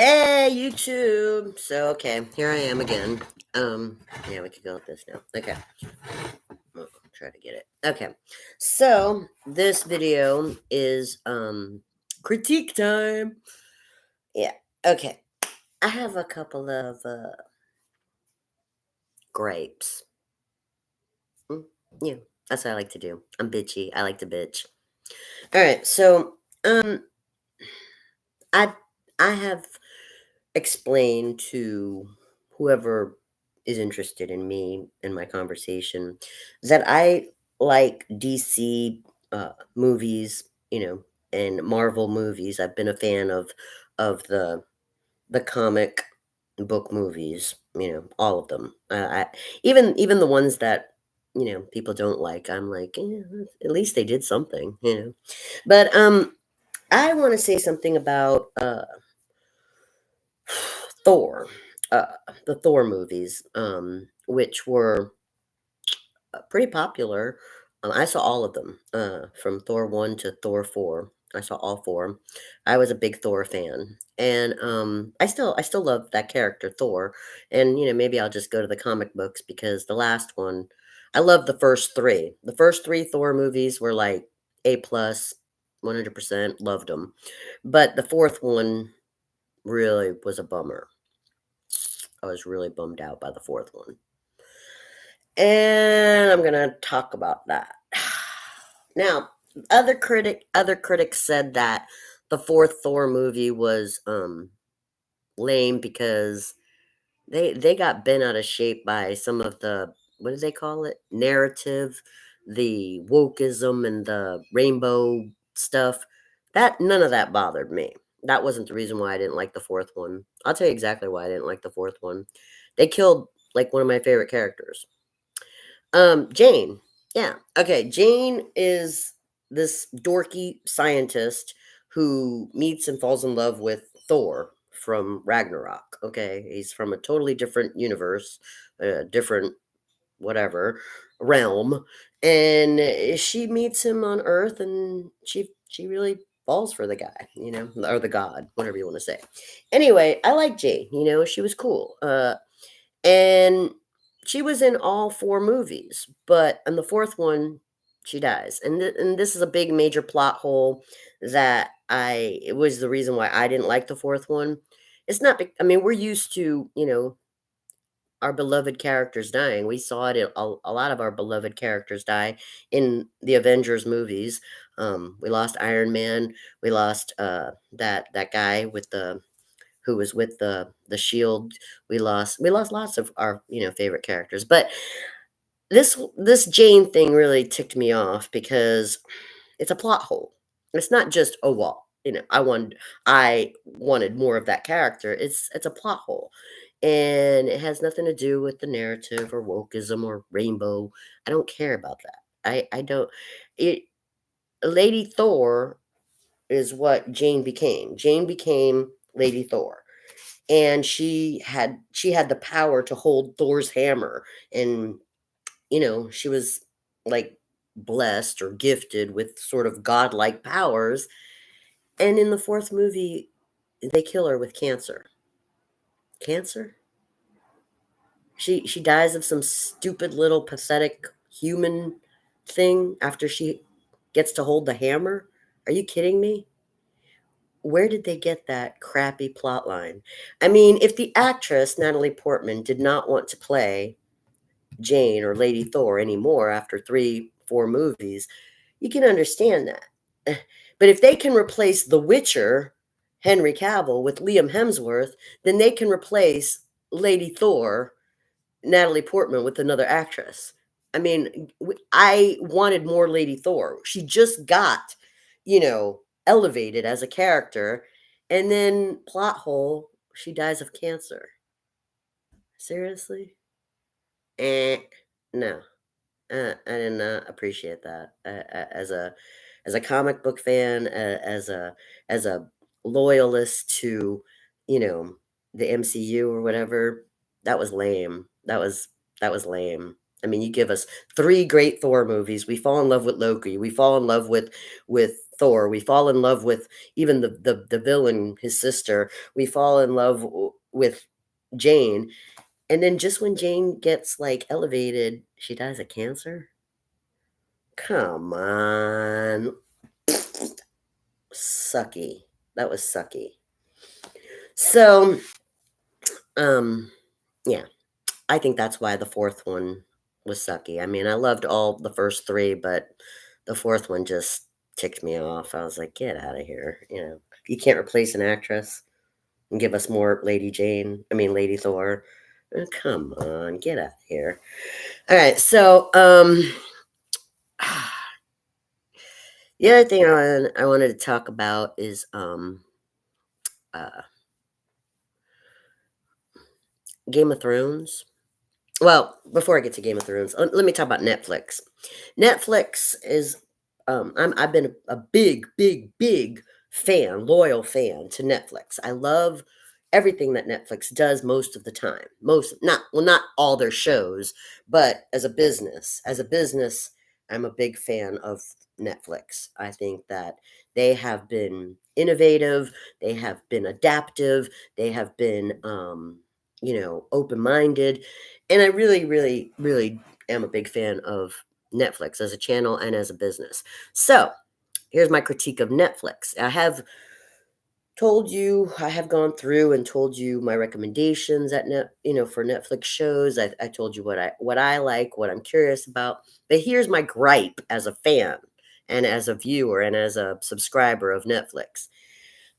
Hey, YouTube. So, okay, here I am again. Yeah, we could go with this now. Okay, I'll try to get it. Okay, so this video is critique time. Yeah. Okay, I have a couple of gripes. Mm, yeah, that's what I like to do. I'm bitchy. I like to bitch. All right, so I I have explain to whoever is interested in me in my conversation that I like DC movies, and Marvel movies. I've been a fan of the comic book movies, all of them. Even the ones that people don't like. I'm like, at least they did something. But I want to say something about Thor, uh, the Thor movies, which were pretty popular. I saw all of them, from Thor 1 to Thor 4. I saw all four. I was a big Thor fan, and I still love that character Thor. And maybe I'll just go to the comic books because the last one, I love the first three. The first three Thor movies were like A plus, 100% loved them, but the fourth one really was a bummer. I was really bummed out by the fourth one. And I'm gonna talk about that. Now, other critics said that the fourth Thor movie was lame because they got bent out of shape by some of the, what do they call it? Narrative, the wokeism and the rainbow stuff. That none of that bothered me. That wasn't the reason why I didn't like the fourth one. I'll tell you exactly why I didn't like the fourth one. They killed like one of my favorite characters. Jane. Yeah. Okay. Jane is this dorky scientist who meets and falls in love with Thor from Ragnarok. Okay. He's from a totally different universe, a different whatever realm. And she meets him on Earth and she really falls for the guy, or the god, whatever you want to say. Anyway, I like Jane, she was cool. And she was in all four movies, but in the fourth one, she dies. And this is a big major plot hole that it was the reason why I didn't like the fourth one. It's not, I mean, we're used to, our beloved characters dying. We saw it, a lot of our beloved characters die in the Avengers movies. We lost Iron Man. We lost that guy with the who was with the Shield. We lost lots of our favorite characters, but this Jane thing really ticked me off because it's a plot hole. It's not just, oh well, I wanted more of that character. It's a plot hole, and it has nothing to do with the narrative or wokeism or rainbow. I don't care about that. I don't. It Lady Thor is what Jane became. Jane became Lady Thor, and she had the power to hold Thor's hammer, and she was like blessed or gifted with sort of godlike powers. And in the fourth movie, they kill her with cancer. Cancer? She dies of some stupid little pathetic human thing after she gets to hold the hammer. Are you kidding me? Where did they get that crappy plot line? I mean, if the actress Natalie Portman did not want to play Jane or Lady Thor anymore after 3, 4 movies, you can understand that. But if they can replace The Witcher, Henry Cavill, with Liam Hemsworth, then they can replace Lady Thor, Natalie Portman, with another actress. I mean, I wanted more Lady Thor. She just got, elevated as a character, and then plot hole, she dies of cancer. Seriously? Eh, no. I did not appreciate that. As a comic book fan, as a loyalist to, you know, the MCU or whatever, that was lame. That was lame. I mean, you give us 3 great Thor movies. We fall in love with Loki. We fall in love with Thor. We fall in love with even the villain, his sister. We fall in love with Jane, and then just when Jane gets like elevated, she dies of cancer. Come on, sucky. That was sucky. So, um, yeah, I think that's why the fourth one was sucky. I mean, I loved all the first three, but the fourth one just ticked me off. I was like, get out of here. You can't replace an actress and give us more Lady Jane. I mean, Lady Thor. Come on, get out of here. All right, so the other thing I wanted to talk about is uh, Game of Thrones. Well, before I get to Game of Thrones, let me talk about Netflix. Netflix is I've been a big, big, big fan, loyal fan to Netflix. I love everything that Netflix does most of the time. Not all their shows, but as a business, I'm a big fan of Netflix. I think that they have been innovative, they have been adaptive, they have been open-minded, and I really, really, really am a big fan of Netflix as a channel and as a business. So here's my critique of Netflix. I have gone through and told you my recommendations for Netflix shows. I told you what I like, what I'm curious about. But here's my gripe as a fan and as a viewer and as a subscriber of Netflix.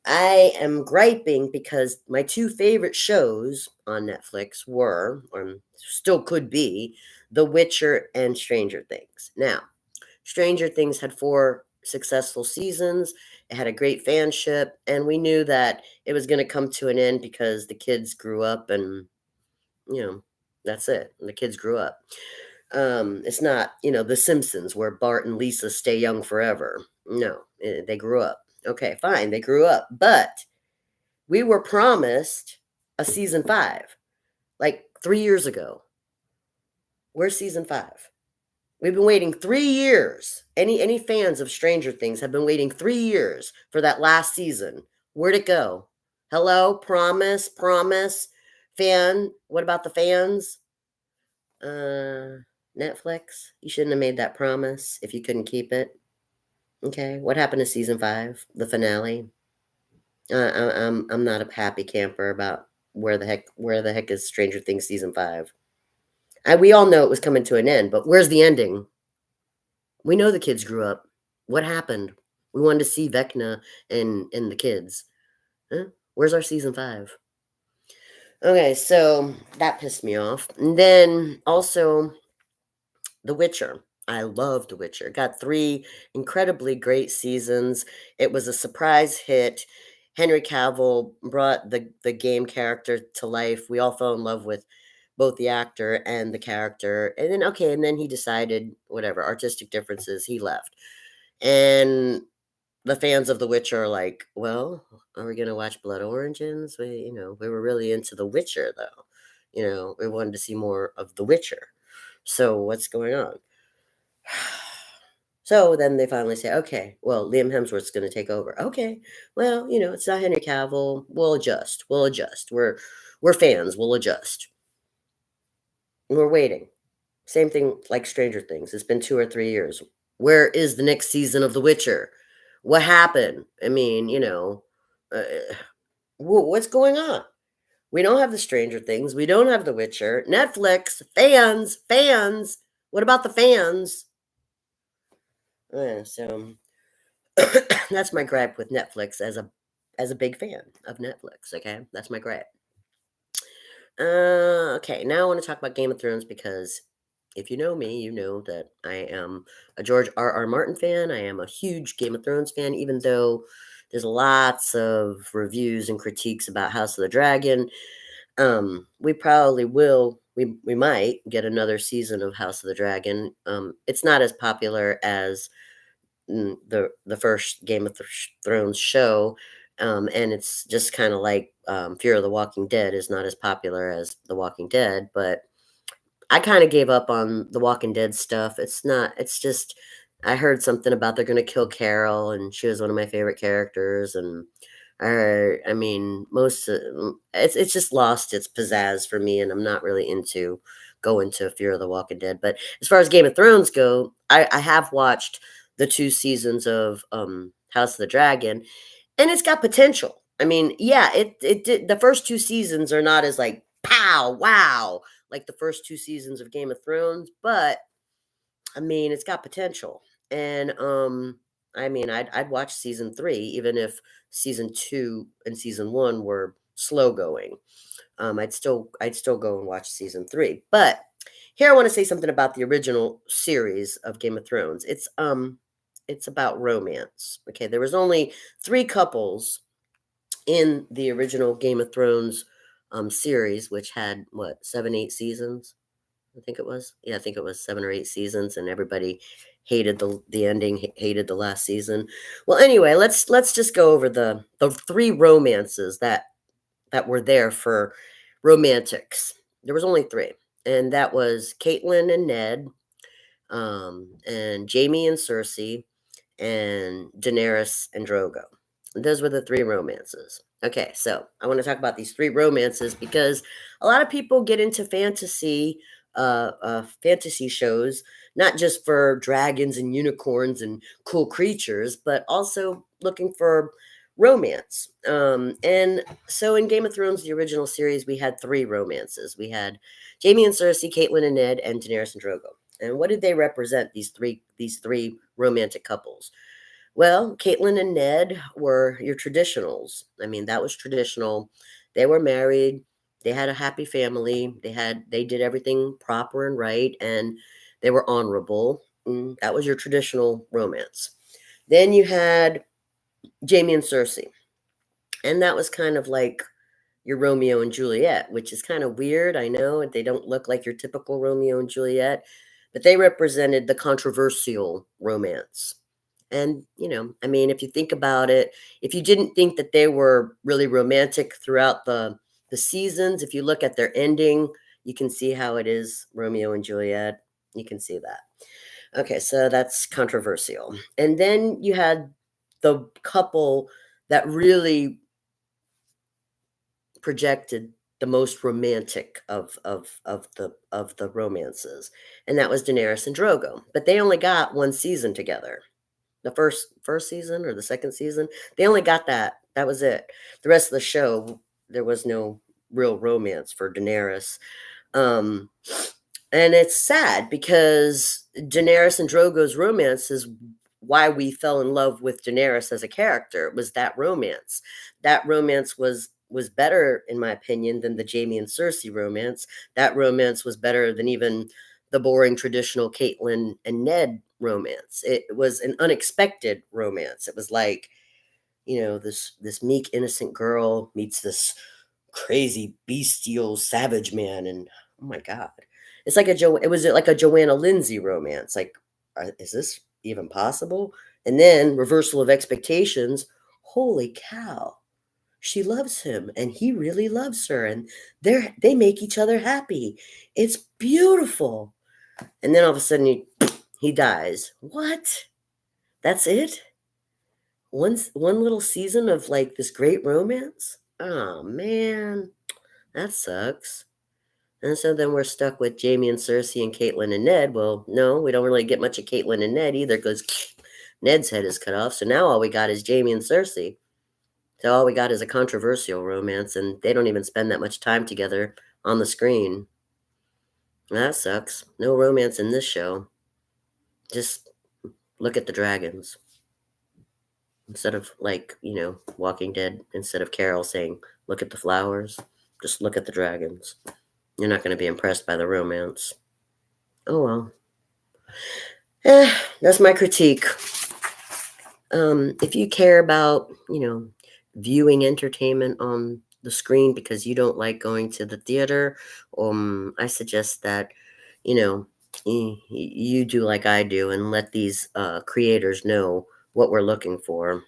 I am griping because my two favorite shows on Netflix were, or still could be, The Witcher and Stranger Things. Now, Stranger Things had 4 successful seasons. It had a great fanship, and we knew that it was going to come to an end because the kids grew up, and you know, that's it. The kids grew up. It's not, The Simpsons where Bart and Lisa stay young forever. No, they grew up. Okay, fine, they grew up, but we were promised a season 5 like 3 years ago. Where's season 5? We've been waiting 3 years. Any fans of Stranger Things have been waiting 3 years for that last season. Where'd it go? Hello, promise. Fan, what about the fans? Netflix, you shouldn't have made that promise if you couldn't keep it. Okay, what happened to season 5, the finale? I'm not a happy camper about where the heck is Stranger Things season 5. We all know it was coming to an end, but where's the ending? We know the kids grew up. What happened? We wanted to see Vecna and the kids. Huh? Where's our season 5? Okay, so that pissed me off. And then also The Witcher. I love The Witcher. Got 3 incredibly great seasons. It was a surprise hit. Henry Cavill brought the game character to life. We all fell in love with both the actor and the character. And then he decided, whatever, artistic differences, he left. And the fans of The Witcher are like, well, are we going to watch Blood Origins? We were really into The Witcher, though. We wanted to see more of The Witcher. So what's going on? So then they finally say, okay, well, Liam Hemsworth's going to take over. Okay, well, it's not Henry Cavill. We'll adjust. We'll adjust. We're fans. We'll adjust. And we're waiting. Same thing like Stranger Things. It's been 2 or 3 years. Where is the next season of The Witcher? What happened? I mean, uh, what's going on? We don't have the Stranger Things. We don't have The Witcher. Netflix, fans. What about the fans? So that's my gripe with Netflix as a big fan of Netflix. Okay, that's my gripe. Okay, now I want to talk about Game of Thrones because if you know me, you know that I am a George R. R. Martin fan. I am a huge Game of Thrones fan, even though there's lots of reviews and critiques about House of the Dragon. We probably will. We might get another season of House of the Dragon. It's not as popular as the first Game of Thrones show, and it's just kind of like Fear of the Walking Dead is not as popular as The Walking Dead, but I kind of gave up on The Walking Dead stuff. It's not. It's just I heard something about they're gonna kill Carol, and she was one of my favorite characters, and I mean, it's just lost its pizzazz for me, and I'm not really into going to Fear of the Walking Dead. But as far as Game of Thrones go, I have watched the 2 seasons of, House of the Dragon, and it's got potential. I mean, yeah, it did the first 2 seasons are not as, like, pow, wow, like the first 2 seasons of Game of Thrones, but I mean, it's got potential. And I mean, I'd watch season 3 even if season 2 and season 1 were slow going. I'd still go and watch season 3. But here I want to say something about the original series of Game of Thrones. It's about romance. Okay, there was only 3 couples in the original Game of Thrones series, which had what, 7, 8 seasons? I think it was. Yeah, I think it was 7 or 8 seasons, and everybody hated the ending, hated the last season. Well, anyway, let's just go over the 3 romances that were there for romantics. There was only 3, and that was Caitlin and Ned, and Jamie and Cersei, and Daenerys and Drogo. Those were the 3 romances. Okay, so I want to talk about these 3 romances because a lot of people get into fantasy shows, not just for dragons and unicorns and cool creatures, but also looking for romance. And so in Game of Thrones, the original series, we had 3 romances. We had Jamie and Cersei, Caitlin and Ned, and Daenerys and Drogo. And what did they represent? These three romantic couples. Well, Caitlin and Ned were your traditionals. I mean, that was traditional. They were married. They had a happy family. They did everything proper and right, and they were honorable. That was your traditional romance. Then you had Jamie and Cersei, and that was kind of like your Romeo and Juliet, which is kind of weird. I know they don't look like your typical Romeo and Juliet, but they represented the controversial romance. And, I mean, if you think about it, if you didn't think that they were really romantic throughout the seasons, if you look at their ending, you can see how it is Romeo and Juliet. You can see that. Okay, so that's controversial. And then you had the couple that really projected the most romantic of the romances, and that was Daenerys and Drogo. But they only got 1 season together. The first season or the second season, they only got that. That was it. The rest of the show, there was no real romance for Daenerys. Um, and it's sad because Daenerys and Drogo's romance is why we fell in love with Daenerys as a character. It was that romance. That romance was better, in my opinion, than the Jamie and Cersei romance. That romance was better than even the boring traditional Caitlyn and Ned romance. It was an unexpected romance. It was like, this meek, innocent girl meets this crazy, bestial, savage man, and oh my god, it was like a Joanna Lindsay romance. Like, is this even possible? And then reversal of expectations. Holy cow! She loves him, and he really loves her, and they make each other happy. It's beautiful. And then all of a sudden, he dies. What? That's it? One little season of like this great romance? Oh man, that sucks. And so then we're stuck with Jamie and Cersei and Caitlin and Ned. Well, no, we don't really get much of Caitlin and Ned either because Ned's head is cut off. So now all we got is Jamie and Cersei. So all we got is a controversial romance, and they don't even spend that much time together on the screen. That sucks. No romance in this show. Just look at the dragons. Instead of like, Walking Dead, instead of Carol saying, look at the flowers, just look at the dragons. You're not going to be impressed by the romance. Oh well. That's my critique. If you care about, viewing entertainment on the screen because you don't like going to the theater, I suggest that, you do like I do and let these creators know what we're looking for.